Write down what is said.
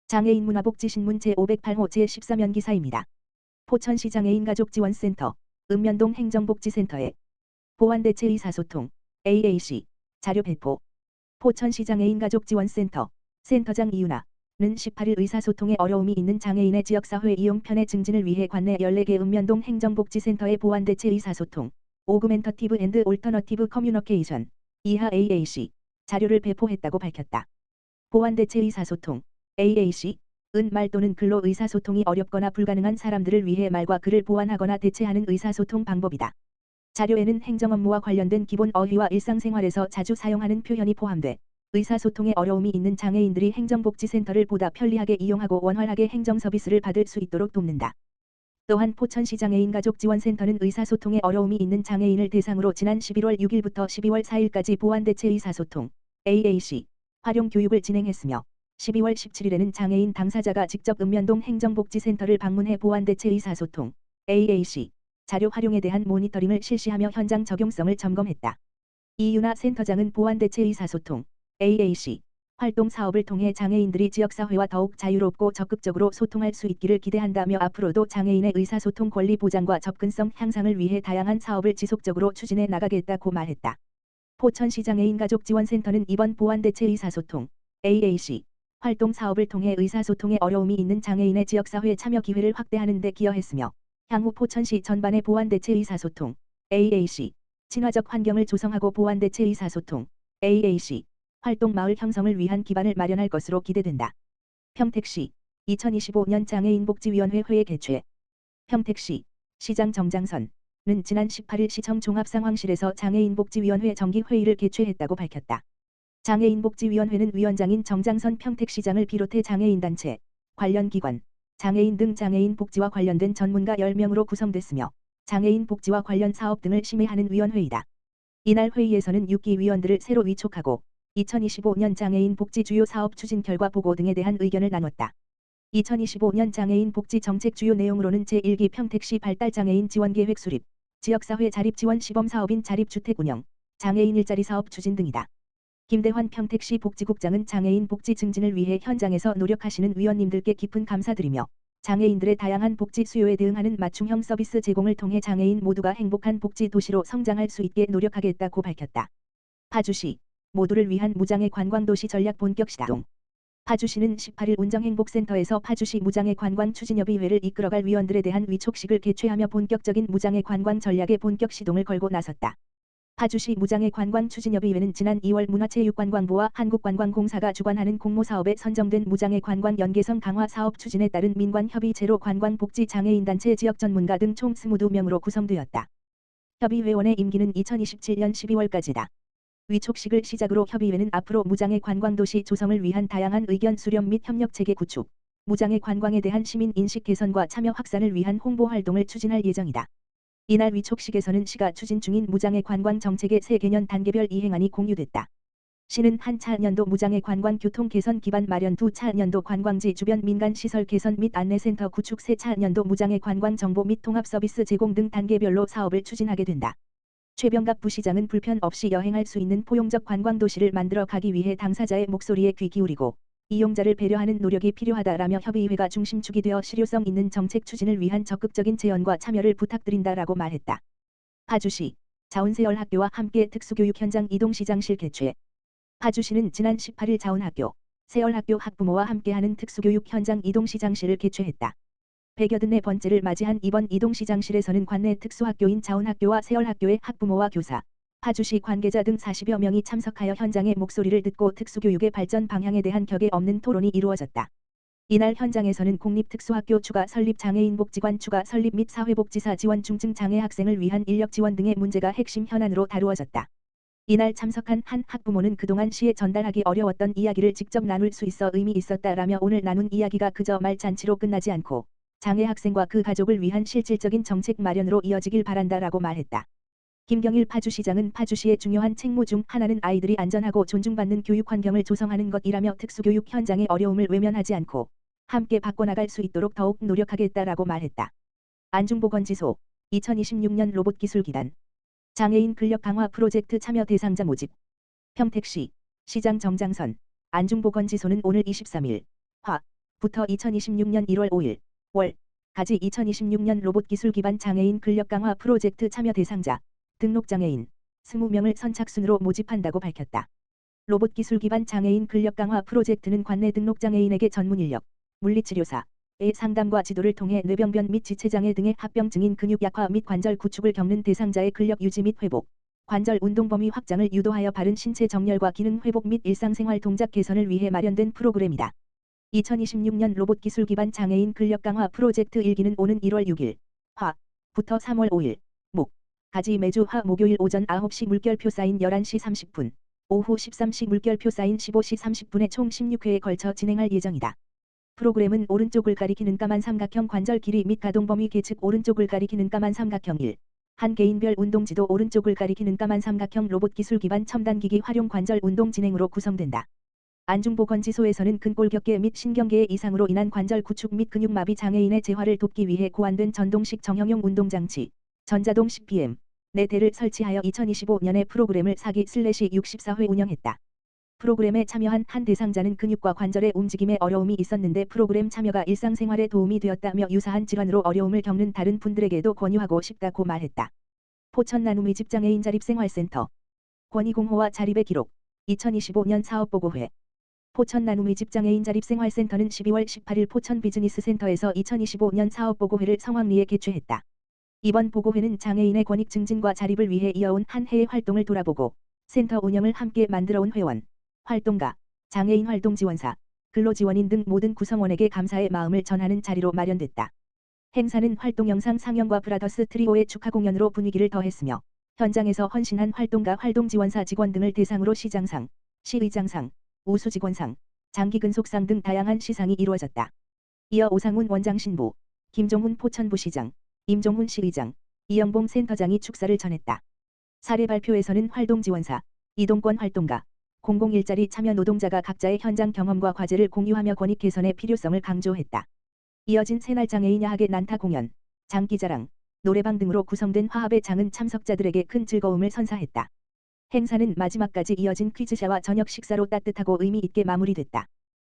장애인 문화복지신문 제508호 제13연 기사입니다. 포천시 장애인가족지원센터, 읍면동 행정복지센터에 보완대체 의사소통, AAC, 자료 배포. 포천시 장애인가족지원센터, 센터장 이윤아는 18일 의사소통에 어려움이 있는 장애인의 지역사회 이용 편의 증진을 위해 관내 14개 읍면동 행정복지센터의 보완대체 의사소통, 오그멘터티브 앤드 올터너티브 커뮤니케이션, 이하 AAC, 자료를 배포했다고 밝혔다. 보완대체 의사소통, AAC, 은 말 또는 글로 의사소통이 어렵거나 불가능한 사람들을 위해 말과 글을 보완하거나 대체하는 의사소통 방법이다. 자료에는 행정업무와 관련된 기본 어휘와 일상생활에서 자주 사용하는 표현이 포함돼 의사소통에 어려움이 있는 장애인들이 행정복지센터를 보다 편리하게 이용하고 원활하게 행정서비스를 받을 수 있도록 돕는다. 또한 포천시 장애인가족지원센터는 의사소통에 어려움이 있는 장애인을 대상으로 지난 11월 6일부터 12월 4일까지 보완대체 의사소통, AAC, 활용 교육을 진행했으며 12월 17일에는 장애인 당사자가 직접 읍면동 행정복지센터를 방문해 보완대체 의사소통, AAC, 자료 활용에 대한 모니터링을 실시하며 현장 적용성을 점검했다. 이윤아 센터장은 보완대체 의사소통, AAC, 활동 사업을 통해 장애인들이 지역사회와 더욱 자유롭고 적극적으로 소통할 수 있기를 기대한다며 앞으로도 장애인의 의사소통 권리 보장과 접근성 향상을 위해 다양한 사업을 지속적으로 추진해 나가겠다고 말했다. 포천시 장애인가족지원센터는 이번 보완대체 의사소통, AAC, 활동 사업을 통해 의사소통에 어려움이 있는 장애인의 지역사회 참여 기회를 확대하는 데 기여했으며 향후 포천시 전반의 보완대체 의사소통, AAC, 친화적 환경을 조성하고 보완대체 의사소통, AAC, 활동 마을 형성을 위한 기반을 마련할 것으로 기대된다. 평택시 2025년 장애인복지위원회 회의 개최. 평택시 시장 정장선은 지난 18일 시청 종합상황실에서 장애인복지위원회 정기회의를 개최했다고 밝혔다. 장애인복지위원회는 위원장인 정장선 평택시장을 비롯해 장애인단체, 관련 기관, 장애인 등 장애인 복지와 관련된 전문가 10명으로 구성됐으며 장애인 복지와 관련 사업 등을 심의하는 위원회이다. 이날 회의에서는 6기 위원들을 새로 위촉하고 2025년 장애인 복지 주요 사업 추진 결과 보고 등에 대한 의견을 나눴다. 2025년 장애인 복지 정책 주요 내용으로는 제1기 평택시 발달장애인 지원계획 수립, 지역사회 자립지원 시범사업인 자립주택 운영, 장애인 일자리 사업 추진 등이다. 김대환 평택시 복지국장은 장애인 복지 증진을 위해 현장에서 노력하시는 위원님들께 깊은 감사드리며 장애인들의 다양한 복지 수요에 대응하는 맞춤형 서비스 제공을 통해 장애인 모두가 행복한 복지 도시로 성장할 수 있게 노력하겠다고 밝혔다. 파주시 모두를 위한 무장애 관광도시 전략 본격 시동. 파주시는 18일 운정행복센터에서 파주시 무장애 관광 추진협의회를 이끌어갈 위원들에 대한 위촉식을 개최하며 본격적인 무장애 관광 전략의 본격 시동을 걸고 나섰다. 파주시 무장애 관광 추진협의회는 지난 2월 문화체육관광부와 한국관광공사가 주관하는 공모사업에 선정된 무장애 관광 연계성 강화 사업 추진에 따른 민관협의체로 관광복지 장애인단체 지역 전문가 등 총 22명으로 구성되었다. 협의회원의 임기는 2027년 12월까지다. 위촉식을 시작으로 협의회는 앞으로 무장애 관광도시 조성을 위한 다양한 의견 수렴 및 협력체계 구축, 무장애 관광에 대한 시민 인식 개선과 참여 확산을 위한 홍보 활동을 추진할 예정이다. 이날 위촉식에서는 시가 추진 중인 무장애 관광 정책의 새 개년 단계별 이행안이 공유됐다. 시는 한 차년도 무장애 관광 교통 개선 기반 마련, 두 차년도 관광지 주변 민간 시설 개선 및 안내센터 구축, 세 차년도 무장애 관광 정보 및 통합 서비스 제공 등 단계별로 사업을 추진하게 된다. 최병갑 부시장은 불편 없이 여행할 수 있는 포용적 관광 도시를 만들어 가기 위해 당사자의 목소리에 귀 기울이고 이용자를 배려하는 노력이 필요하다라며 협의회가 중심축이 되어 실효성 있는 정책 추진을 위한 적극적인 제언과 참여를 부탁드린다라고 말했다. 파주시 자운세월학교와 함께 특수교육 현장 이동시장실 개최. 파주시는 지난 18일 자운학교, 세월학교 학부모와 함께하는 특수교육 현장 이동시장실을 개최했다. 184번째를 맞이한 이번 이동시장실에서는 관내 특수학교인 자운학교와 세월학교의 학부모와 교사, 파주시 관계자 등 40여 명이 참석하여 현장의 목소리를 듣고 특수교육의 발전 방향에 대한 격에 없는 토론이 이루어졌다. 이날 현장에서는 공립특수학교 추가 설립, 장애인복지관 추가 설립 및 사회복지사 지원, 중증 장애 학생을 위한 인력 지원 등의 문제가 핵심 현안으로 다루어졌다. 이날 참석한 한 학부모는 그동안 시에 전달하기 어려웠던 이야기를 직접 나눌 수 있어 의미 있었다라며 오늘 나눈 이야기가 그저 말잔치로 끝나지 않고 장애 학생과 그 가족을 위한 실질적인 정책 마련으로 이어지길 바란다라고 말했다. 김경일 파주시장은 파주시의 중요한 책무 중 하나는 아이들이 안전하고 존중받는 교육 환경을 조성하는 것이라며 특수교육 현장의 어려움을 외면하지 않고 함께 바꿔나갈 수 있도록 더욱 노력하겠다라고 말했다. 안중보건지소 2026년 로봇기술기단 장애인 근력 강화 프로젝트 참여 대상자 모집. 평택시 시장 정장선 안중보건지소는 오늘 23일 화 부터 2026년 1월 5일 월 까지 2026년 로봇 기술 기반 장애인 근력 강화 프로젝트 참여 대상자 등록 장애인 20명을 선착순으로 모집한다고 밝혔다. 로봇 기술 기반 장애인 근력 강화 프로젝트는 관내 등록 장애인에게 전문 인력, 물리치료사의 상담과 지도를 통해 뇌병변 및 지체장애 등의 합병 증인 근육 약화 및 관절 구축을 겪는 대상자의 근력 유지 및 회복, 관절 운동 범위 확장을 유도하여 바른 신체 정렬과 기능 회복 및 일상생활 동작 개선을 위해 마련된 프로그램이다. 2026년 로봇 기술 기반 장애인 근력 강화 프로젝트 1기는 오는 1월 6일 화부터 3월 5일 목까지 매주 화 목요일 오전 9시 물결표 사인 11시 30분, 오후 13시 물결표 사인 15시 30분에 총 16회에 걸쳐 진행할 예정이다. 프로그램은 오른쪽을 가리키는 까만 삼각형 관절 길이 및 가동 범위 계측 오른쪽을 가리키는 까만 삼각형 1. 한 개인별 운동지도 오른쪽을 가리키는 까만 삼각형 로봇 기술 기반 첨단기기 활용 관절 운동 진행으로 구성된다. 안중보건지소에서는 근골격계 및 신경계의 이상으로 인한 관절 구축 및 근육마비 장애인의 재활을 돕기 위해 고안된 전동식 정형용 운동장치, 전자동 CPM, 4대를 설치하여 2025년에 프로그램을 4기/64회 운영했다. 프로그램에 참여한 한 대상자는 근육과 관절의 움직임에 어려움이 있었는데 프로그램 참여가 일상생활에 도움이 되었다며 유사한 질환으로 어려움을 겪는 다른 분들에게도 권유하고 싶다고 말했다. 포천 나눔의 집장애인 자립생활센터 권익공호와 자립의 기록 2025년 사업보고회 포천 나눔의 집장애인 자립생활센터는 12월 18일 포천 비즈니스센터에서 2025년 사업보고회를 성황리에 개최했다. 이번 보고회는 장애인의 권익 증진과 자립을 위해 이어온 한 해의 활동을 돌아보고 센터 운영을 함께 만들어온 회원, 활동가, 장애인 활동 지원사, 근로지원인 등 모든 구성원에게 감사의 마음을 전하는 자리로 마련됐다. 행사는 활동 영상 상영과 브라더스 트리오의 축하 공연으로 분위기를 더했으며 현장에서 헌신한 활동가 활동 지원사 직원 등을 대상으로 시장상, 시의장상, 우수직원상, 장기근속상 등 다양한 시상이 이루어졌다. 이어 오상훈 원장 신부, 김종훈 포천부시장, 임종훈 시의장, 이영봉 센터장이 축사를 전했다. 사례 발표에서는 활동지원사, 이동권 활동가, 공공일자리 참여 노동자가 각자의 현장 경험과 과제를 공유하며 권익 개선의 필요성을 강조했다. 이어진 새날 장애인 야학의 난타 공연, 장기자랑, 노래방 등으로 구성된 화합의 장은 참석자들에게 큰 즐거움을 선사했다. 행사는 마지막까지 이어진 퀴즈샤와 저녁 식사로 따뜻하고 의미 있게 마무리됐다.